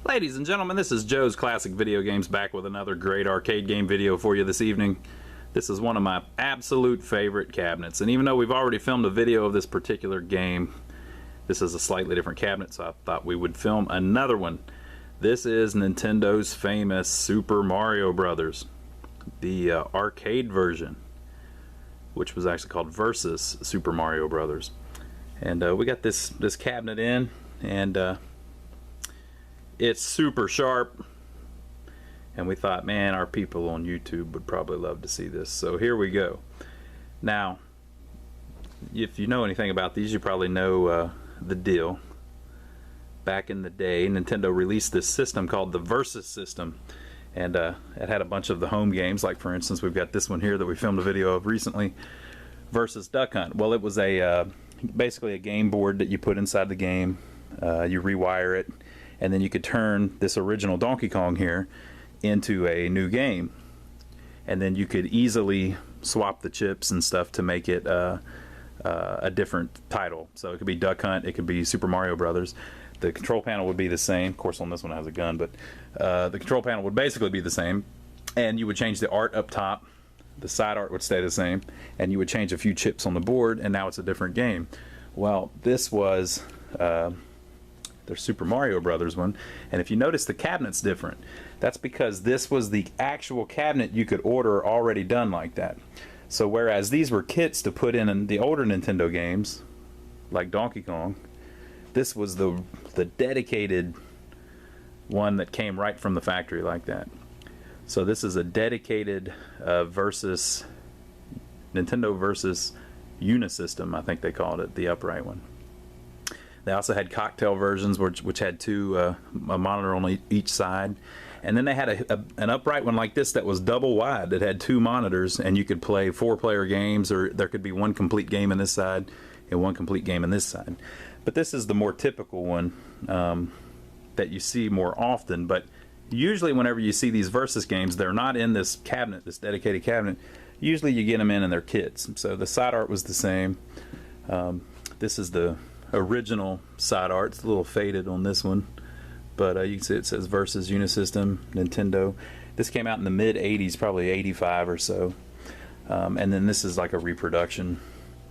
Ladies and gentlemen, this is Joe's Classic Video Games back with another great arcade game video for you this evening. This is one of my absolute favorite cabinets, and even though we've already filmed a video of this particular game, this is a slightly different cabinet, so I thought we would film another one. This is Nintendo's famous Super Mario Brothers, the arcade version, which was actually called Versus Super Mario Brothers. And we got this cabinet in, and it's super sharp, and we thought, man, our people on YouTube would probably love to see this, so here we go. Now, if you know anything about these, you probably know the deal. Back in the day, Nintendo released this system called the Versus system, and it had a bunch of the home games. Like, for instance, we've got this one here that we filmed a video of recently, Versus Duck Hunt. Well, it was basically a game board that you put inside the game. You rewire it, and then you could turn this original Donkey Kong here into a new game, and then you could easily swap the chips and stuff to make it a different title. So it could be Duck Hunt, it could be Super Mario Brothers. The control panel would be the same. Of course, on this one it has a gun, but the control panel would basically be the same, and you would change the art up top. The side art would stay the same, and you would change a few chips on the board, and now it's a different game. Well, this was their Super Mario Brothers one, and if you notice, the cabinet's different. That's because this was the actual cabinet you could order already done like that. So whereas these were kits to put in the older Nintendo games, like Donkey Kong, this was the dedicated one that came right from the factory like that. So this is a dedicated Versus Nintendo Versus Unisystem, I think they called it, the upright one. They also had cocktail versions which had a monitor on each side, and then they had an upright one like this that was double wide that had two monitors, and you could play 4-player games, or there could be one complete game in this side and one complete game in this side. But this is the more typical one that you see more often. But usually whenever you see these Versus games, they're not in this cabinet, this dedicated cabinet. Usually you get them in their kits. So the side art was the same. This is the original side art. It's a little faded on this one, but you can see it says Versus Unisystem Nintendo. This came out in the mid 80s, probably 85 or so. And then this is like a reproduction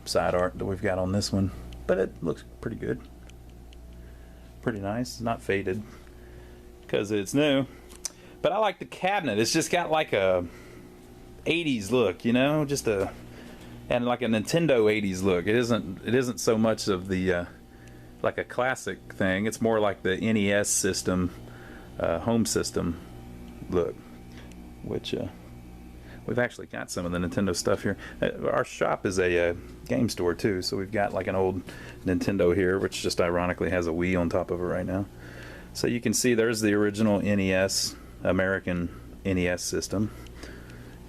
side art that we've got on this one, but it looks pretty good, pretty nice. It's not faded because it's new, but I like the cabinet. It's just got like a 80s look, you know, and like a Nintendo 80s look. It isn't so much of the like a classic thing. It's more like the NES system, home system look, which we've actually got some of the Nintendo stuff here. Our shop is a game store too, so we've got like an old Nintendo here, which just ironically has a Wii on top of it right now. So you can see there's the original NES, American NES system,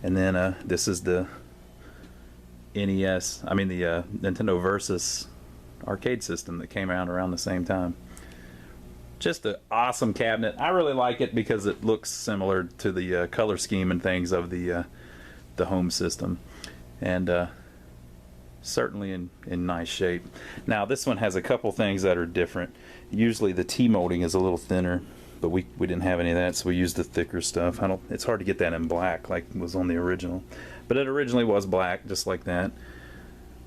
and then this is the Nintendo Versus arcade system that came out around the same time. Just an awesome cabinet. I really like it because it looks similar to the color scheme and things of the home system, and certainly in nice shape. Now this one has a couple things that are different. Usually the T-molding is a little thinner, but we didn't have any of that, so we used the thicker stuff. It's hard to get that in black like was on the original, but it originally was black just like that.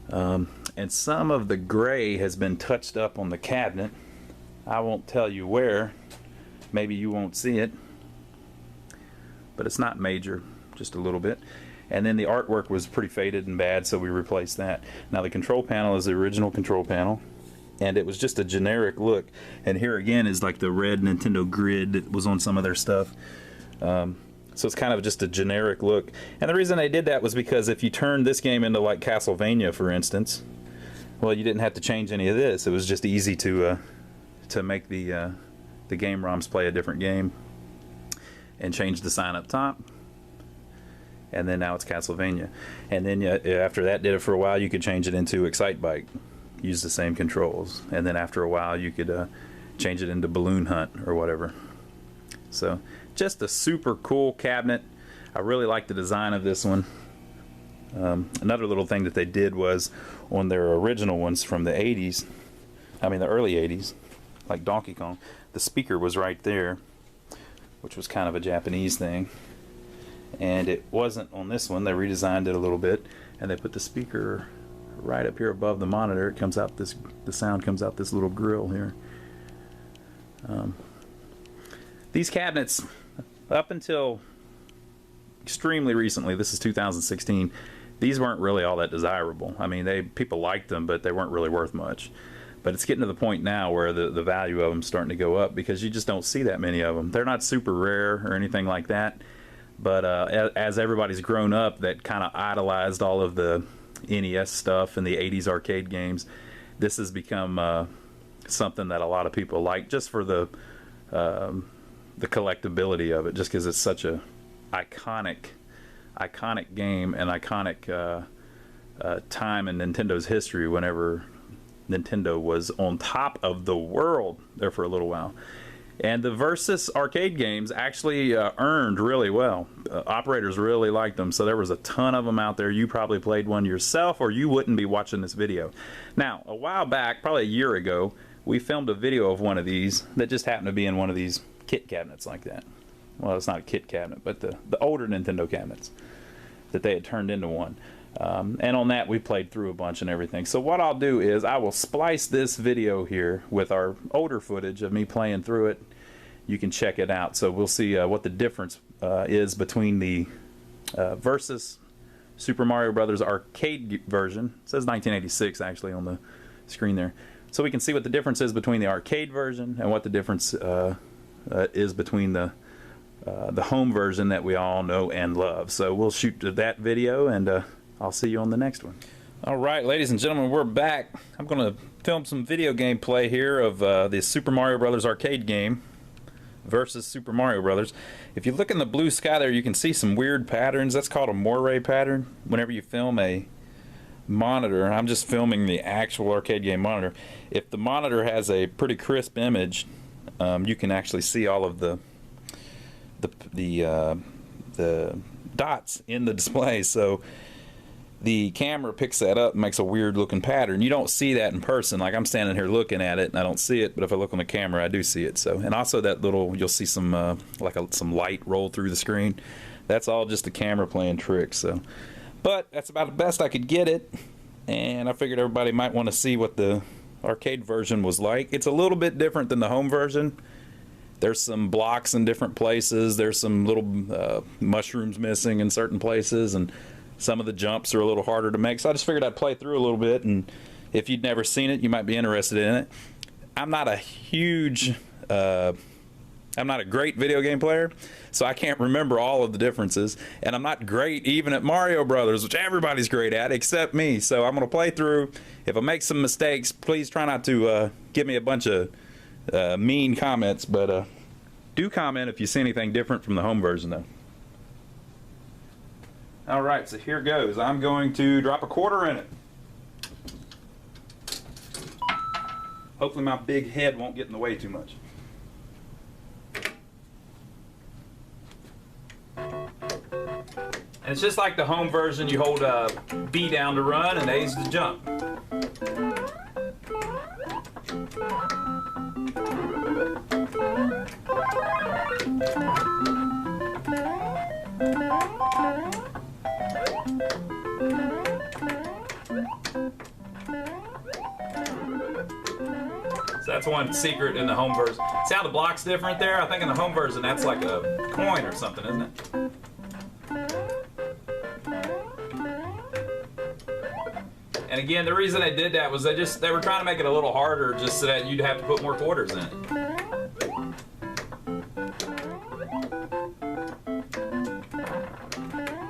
And some of the gray has been touched up on the cabinet. I won't tell you where, maybe you won't see it, but it's not major, just a little bit. And then the artwork was pretty faded and bad, so we replaced that. Now the control panel is the original control panel, and it was just a generic look. And here again is like the red Nintendo grid that was on some of their stuff. So it's kind of just a generic look. And the reason they did that was because if you turned this game into like Castlevania, for instance, well, you didn't have to change any of this. It was just easy to make the game ROMs play a different game and change the sign up top. And then now it's Castlevania. And then after that did it for a while, you could change it into Excitebike, use the same controls. And then after a while, you could change it into Balloon Hunt or whatever. So just a super cool cabinet. I really like the design of this one. Another little thing that they did was on their original ones from the 80s, I mean the early 80s, like Donkey Kong. The speaker was right there, which was kind of a Japanese thing, and it wasn't on this one. They redesigned it a little bit, and they put the speaker right up here above the monitor. It comes out this, the sound comes out this little grill here. These cabinets, up until extremely recently, this is 2016, these weren't really all that desirable. I mean, people liked them, but they weren't really worth much. But it's getting to the point now where the value of them is starting to go up, because you just don't see that many of them. They're not super rare or anything like that, but as everybody's grown up that kind of idolized all of the NES stuff and the 80s arcade games, this has become something that a lot of people like, just for the collectability of it, just because it's such a iconic game and iconic time in Nintendo's history, whenever Nintendo was on top of the world there for a little while. And the Versus arcade games actually earned really well. Operators really liked them, so there was a ton of them out there. You probably played one yourself, or you wouldn't be watching this video. Now, a while back, probably a year ago, we filmed a video of one of these that just happened to be in one of these kit cabinets like that. Well, it's not a kit cabinet, but the older Nintendo cabinets that they had turned into one. And on that, we played through a bunch and everything. So what I'll do is I will splice this video here with our older footage of me playing through it. You can check it out. So we'll see what the difference is between the Versus Super Mario Brothers arcade version. It says 1986 actually on the screen there. So we can see what the difference is between the arcade version and what the difference is between the home version that we all know and love. So we'll shoot to that video, and I'll see you on the next one. Alright, ladies and gentlemen, we're back. I'm going to film some video gameplay here of the Super Mario Brothers arcade game versus Super Mario Brothers. If you look in the blue sky there, you can see some weird patterns. That's called a moire pattern. Whenever you film a monitor, I'm just filming the actual arcade game monitor. If the monitor has a pretty crisp image, you can actually see all of the dots in the display. So the camera picks that up and makes a weird looking pattern. You don't see that in person. Like, I'm standing here looking at it and I don't see it, but if I look on the camera I do see it. So, and also that little, you'll see some some light roll through the screen. That's all just the camera playing tricks. So, but that's about the best I could get it, and I figured everybody might want to see what the arcade version was like. It's a little bit different than the home version. There's some blocks in different places. There's some little mushrooms missing in certain places, and some of the jumps are a little harder to make. So I just figured I'd play through a little bit, and if you'd never seen it, you might be interested in it. I'm not a huge, I'm not a great video game player, so I can't remember all of the differences, and I'm not great even at Mario Brothers, which everybody's great at except me. So I'm going to play through. If I make some mistakes, please try not to give me a bunch of mean comments, but do comment if you see anything different from the home version though. Alright, so here goes. I'm going to drop a quarter in it. Hopefully my big head won't get in the way too much. And it's just like the home version. You hold B down to run and A's to jump. So that's one secret in the home version. See how the block's different there? I think in the home version that's like a coin or something, isn't it? And again, the reason they did that was they were trying to make it a little harder, just so that you'd have to put more quarters in it. I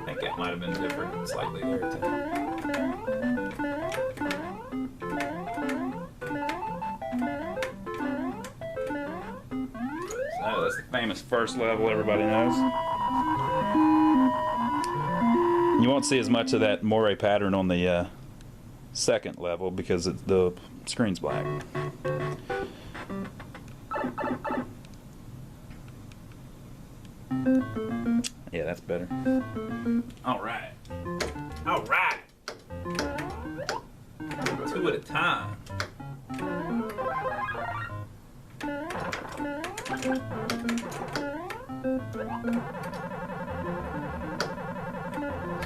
think that might have been different slightly there too. So that's the famous first level everybody knows. You won't see as much of that moire pattern on the second level because the screen's black. Yeah, that's better. Alright. Alright! 2 at a time.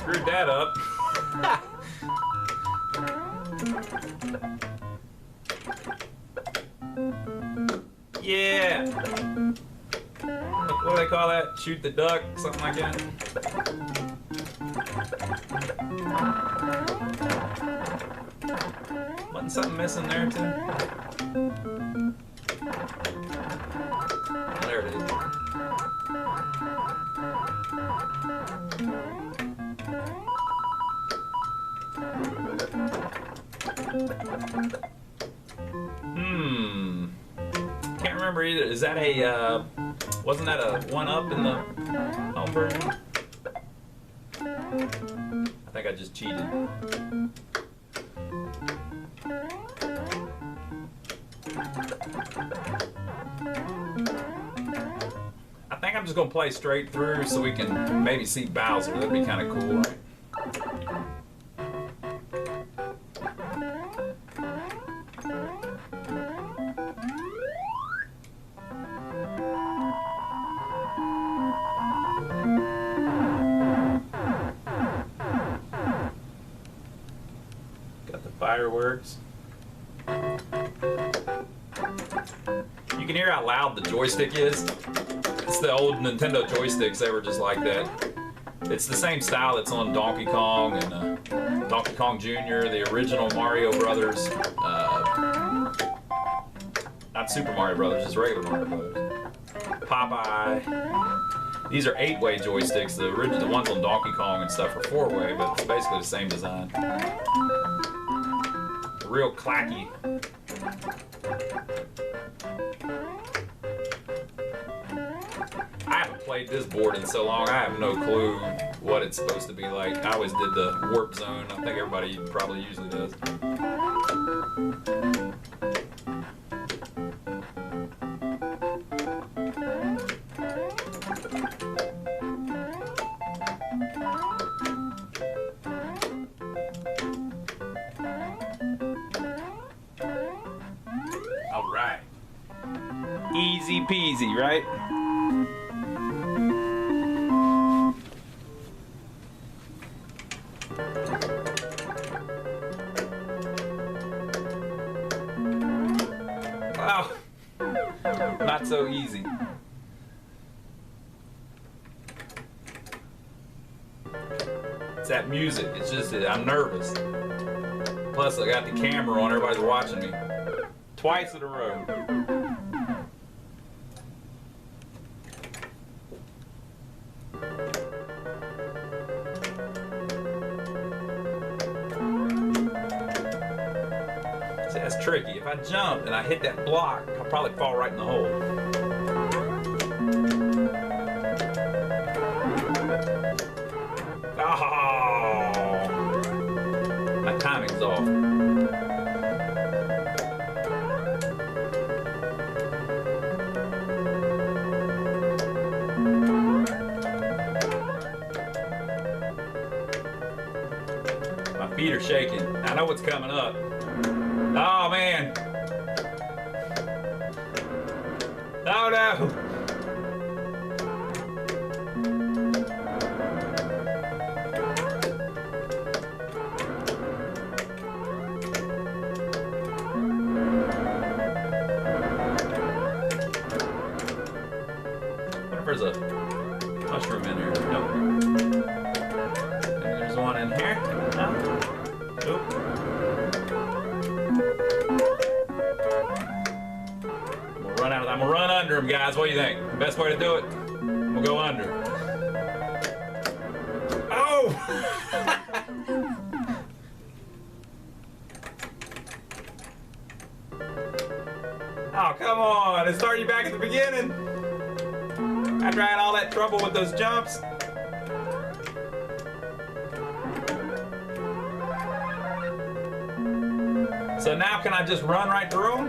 Screwed that up. Yeah. What do they call that? Shoot the duck? Something like that? Wasn't something missing there too? There it is. Can't remember either. Is that a, wasn't that a 1-up in the home version? I think I just cheated. I think I'm just gonna play straight through so we can maybe see Bowser. That'd be kind of cool, right? Got the fireworks. You can hear how loud the joystick is. It's the old Nintendo joysticks. They were just like that. It's the same style that's on Donkey Kong and Donkey Kong Jr., the original Mario Brothers. Not Super Mario Brothers, just regular Mario Brothers. Popeye. These are 8-way joysticks. The ones on Donkey Kong and stuff are 4-way, but it's basically the same design. Real clacky. I haven't played this board in so long, I have no clue what it's supposed to be like. I always did the warp zone. I think everybody probably usually does. All right. Easy peasy, right? Wow. Not so easy. It's that music. It's just, I'm nervous. Plus, I got the camera on. Everybody's watching me. Twice in a row. See, that's tricky. If I jump and I hit that block, I'll probably fall right in the hole. Oh! My timing's off. My feet are shaking. I know what's coming up. Oh man. Oh no. I wonder if there's a mushroom in here. Nope. Maybe there's one in here. No. Nope. I'm gonna run under him, guys. What do you think? The best way to do it? I'm gonna go under. Oh! Oh, come on. It started you back at the beginning. After I had all that trouble with those jumps. So now can I just run right through them?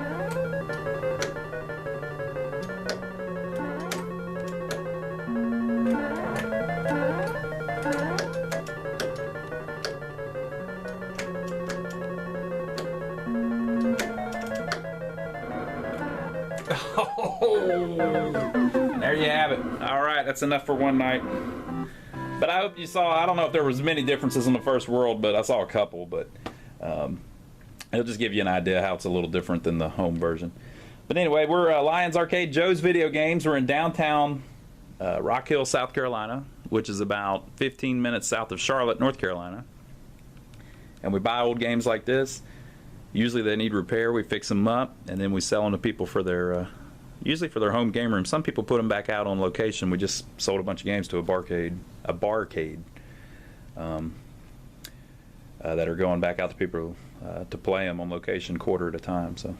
Oh, There you have it. All right, that's enough for one night. But I hope you saw, I don't know if there was many differences in the first world, but I saw a couple, but it'll just give you an idea how it's a little different than the home version. But anyway, we're Lions Arcade, Joe's Video Games. We're in downtown Rock Hill, South Carolina, which is about 15 minutes south of Charlotte, North Carolina. And we buy old games like this. Usually they need repair, we fix them up, and then we sell them to people for their, usually for their home game room. Some people put them back out on location. We just sold a bunch of games to a barcade, that are going back out to people to play them on location, quarter at a time. So,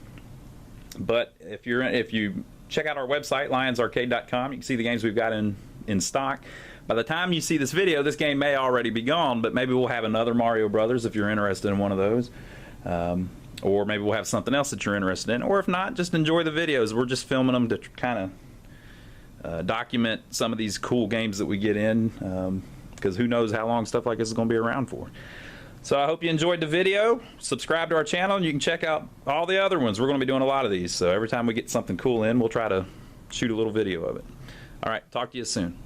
but if you check out our website, lionsarcade.com, you can see the games we've got in stock. By the time you see this video, this game may already be gone, but maybe we'll have another Mario Brothers if you're interested in one of those. Or maybe we'll have something else that you're interested in. Or if not, just enjoy the videos. We're just filming them to kind of document some of these cool games that we get in, because who knows how long stuff like this is going to be around for. So I hope you enjoyed the video. Subscribe to our channel, and you can check out all the other ones. We're going to be doing a lot of these. So every time we get something cool in, we'll try to shoot a little video of it. All right, talk to you soon.